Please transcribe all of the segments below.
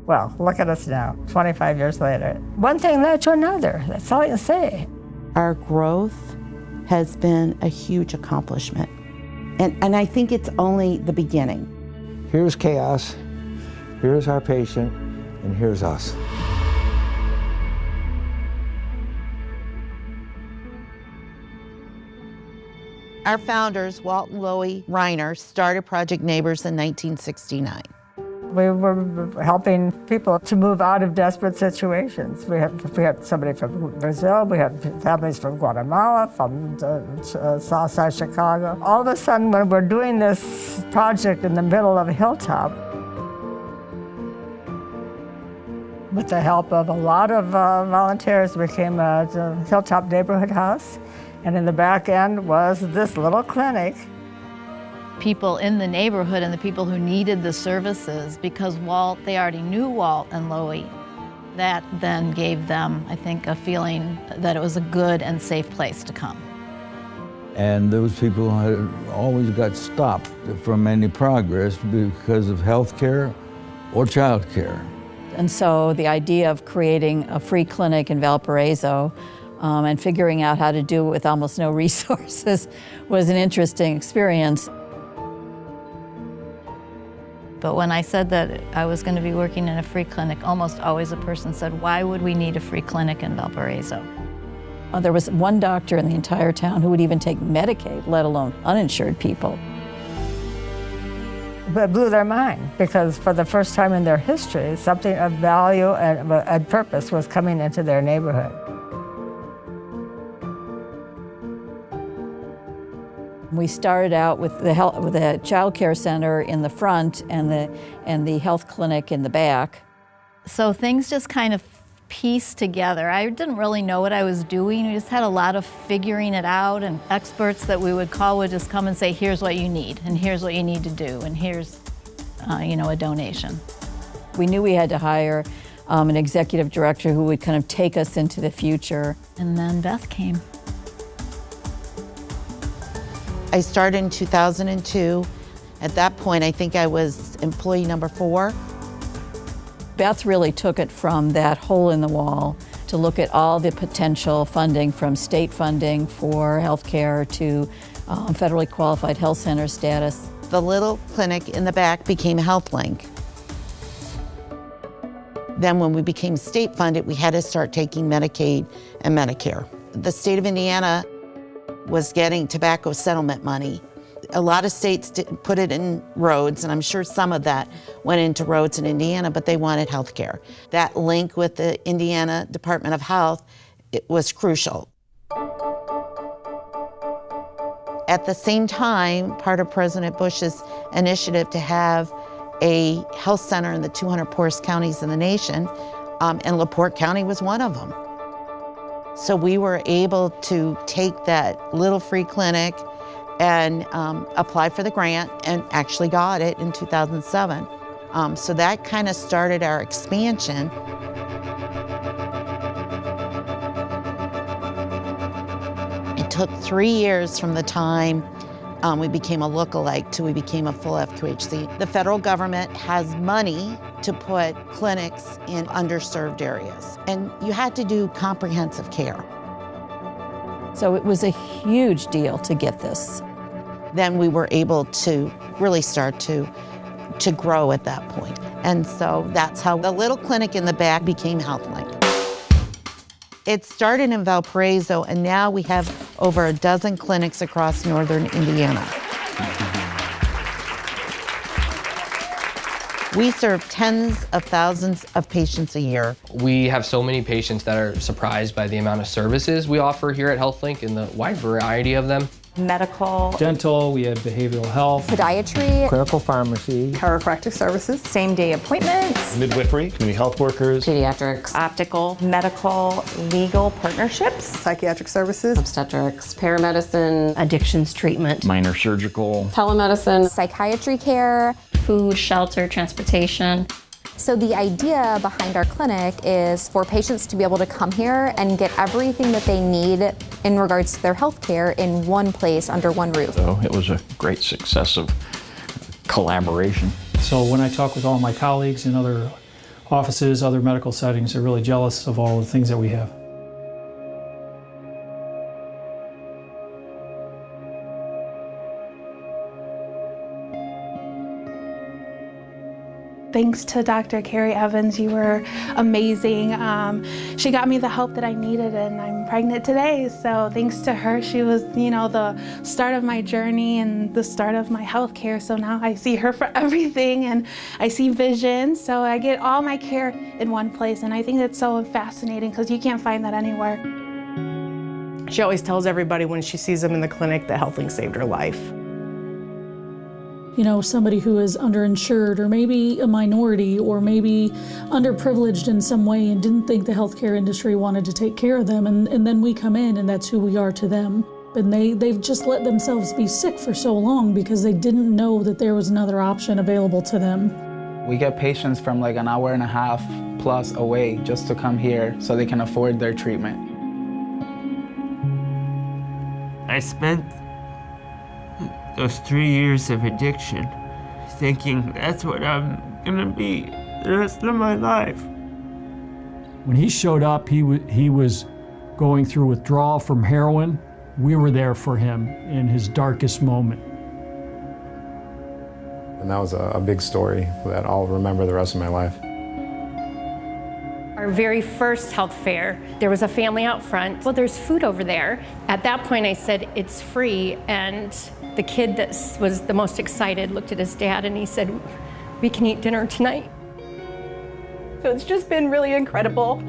Well, look at us now, 25 years later. One thing led to another, that's all I can say. Our growth has been a huge accomplishment. And I think it's only the beginning. Here's chaos, here's our patient, and here's us. Our founders, Walt and Loie Reiner, started Project Neighbors in 1969. We were helping people to move out of desperate situations. We had somebody from Brazil, we had families from Guatemala, from south side Chicago. All of a sudden, when we're doing this project in the middle of a hilltop, with the help of a lot of volunteers, we became a hilltop neighborhood house. And in the back end was this little clinic. People in the neighborhood and the people who needed the services, because they already knew Walt and Loie. That then gave them, I think, a feeling that it was a good and safe place to come. And those people had always got stopped from any progress because of health care or child care. And so the idea of creating a free clinic in Valparaiso and figuring out how to do it with almost no resources was an interesting experience. But when I said that I was going to be working in a free clinic, almost always a person said, why would we need a free clinic in Valparaiso? There was one doctor in the entire town who would even take Medicaid, let alone uninsured people. It blew their mind because for the first time in their history, something of value and purpose was coming into their neighborhood. We started out with the child care center in the front and the health clinic in the back. So things just kind of pieced together. I didn't really know what I was doing. We just had a lot of figuring it out, and experts that we would call would just come and say, here's what you need, and here's what you need to do, and here's a donation. We knew we had to hire an executive director who would kind of take us into the future. And then Beth came. I started in 2002. At that point, I think I was employee number 4. Beth really took it from that hole in the wall to look at all the potential funding, from state funding for healthcare to federally qualified health center status. The little clinic in the back became HealthLinc. Then when we became state funded, we had to start taking Medicaid and Medicare. The state of Indiana was getting tobacco settlement money. A lot of states didn't put it in roads, and I'm sure some of that went into roads in Indiana, but they wanted health care. That link with the Indiana Department of Health, it was crucial. At the same time, part of President Bush's initiative to have a health center in the 200 poorest counties in the nation, and LaPorte County was one of them. So we were able to take that little free clinic and apply for the grant, and actually got it in 2007. So that kind of started our expansion. It took 3 years from the time we became a lookalike to we became a full FQHC. The federal government has money to put clinics in underserved areas, and you had to do comprehensive care. So it was a huge deal to get this. Then we were able to really start to grow at that point. And so that's how the little clinic in the back became HealthLinc. It started in Valparaiso, and now we have over a dozen clinics across northern Indiana. We serve tens of thousands of patients a year. We have so many patients that are surprised by the amount of services we offer here at HealthLinc and the wide variety of them. Medical, dental, we have behavioral health, podiatry, clinical pharmacy, chiropractic services, same-day appointments, midwifery, community health workers, pediatrics, optical, medical, legal partnerships, psychiatric services, obstetrics, paramedicine, addictions treatment, minor surgical, telemedicine, psychiatry care, food, shelter, transportation. So the idea behind our clinic is for patients to be able to come here and get everything that they need in regards to their health care in one place under one roof. So it was a great success of collaboration. So when I talk with all my colleagues and other offices, other medical settings are really jealous of all the things that we have. Thanks to Dr. Carrie Evans, you were amazing. She got me the help that I needed, and I'm pregnant today. So thanks to her, she was, the start of my journey and the start of my healthcare. So now I see her for everything, and I see vision. So I get all my care in one place, and I think that's so fascinating because you can't find that anywhere. She always tells everybody when she sees them in the clinic that HealthLink saved her life. Somebody who is underinsured or maybe a minority or maybe underprivileged in some way and didn't think the healthcare industry wanted to take care of them. And then we come in and that's who we are to them. And they've just let themselves be sick for so long because they didn't know that there was another option available to them. We get patients from like an hour and a half plus away just to come here so they can afford their treatment. I spent those 3 years of addiction thinking that's what I'm gonna be the rest of my life. When he showed up, he was going through withdrawal from heroin. We were there for him in his darkest moment. And that was a big story that I'll remember the rest of my life. Our very first health fair, there was a family out front. Well, there's food over there. At that point, I said, it's free. And the kid that was the most excited looked at his dad and he said, we can eat dinner tonight. So it's just been really incredible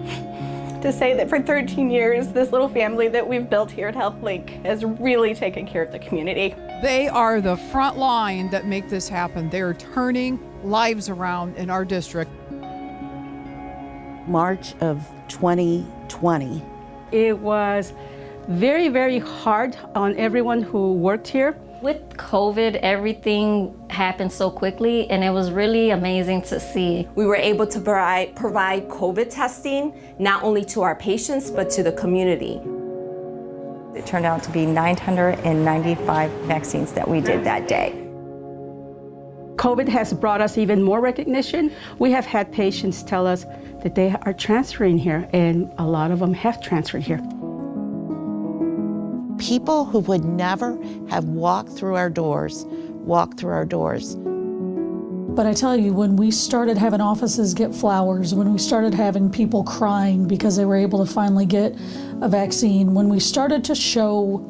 to say that for 13 years, this little family that we've built here at HealthLink has really taken care of the community. They are the front line that make this happen. They're turning lives around in our district. March of 2020. It was very, very hard on everyone who worked here. With COVID, everything happened so quickly, and it was really amazing to see. We were able to provide COVID testing, not only to our patients, but to the community. It turned out to be 995 vaccines that we did that day. COVID has brought us even more recognition. We have had patients tell us that they are transferring here, and a lot of them have transferred here. People who would never have walked through our doors, walk through our doors. But I tell you, when we started having offices get flowers, when we started having people crying because they were able to finally get a vaccine, when we started to show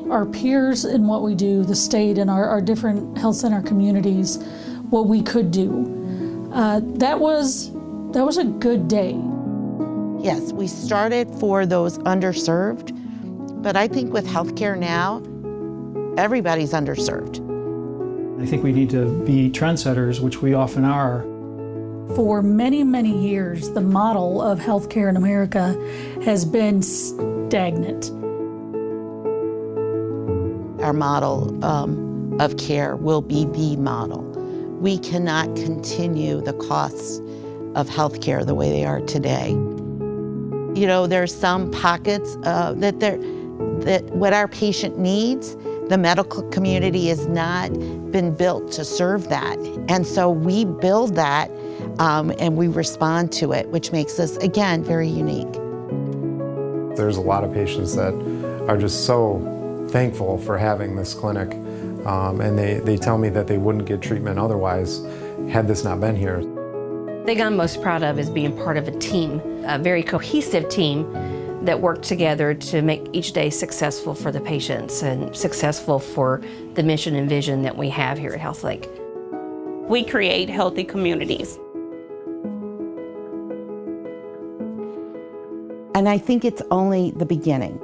our peers in what we do, the state and our different health center communities, what we could do, that was a good day. Yes, we started for those underserved, but I think with healthcare now, everybody's underserved. I think we need to be trendsetters, which we often are. For many, many years, the model of healthcare in America has been stagnant. Our model of care will be the model. We cannot continue the costs of healthcare the way they are today. There's some pockets that what our patient needs, the medical community has not been built to serve that. And so we build that and we respond to it, which makes us, again, very unique. There's a lot of patients that are just so thankful for having this clinic. And they tell me that they wouldn't get treatment otherwise had this not been here. The thing I'm most proud of is being part of a team, a very cohesive team that worked together to make each day successful for the patients and successful for the mission and vision that we have here at HealthLink. We create healthy communities. And I think it's only the beginning.